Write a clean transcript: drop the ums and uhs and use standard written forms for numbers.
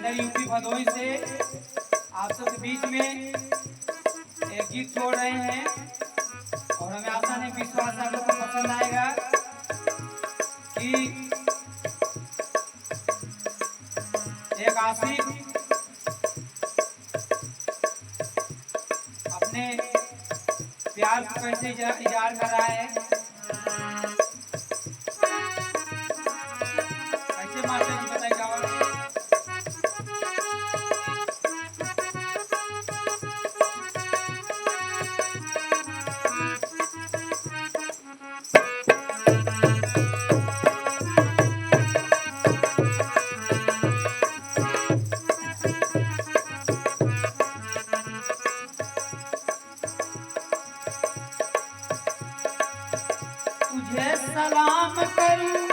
इधर यूपी भदोही से आप सबके बीच में एक गीत छोड़ रहे हैं और हमें आशा नहीं विश्वास आप लोग को पसंद आएगा कि एक आशिक अपने प्यार को कैसे इजहार कर रहा है। कैसे मास्टर जी बताइए चावल। तुझे सलाम करूं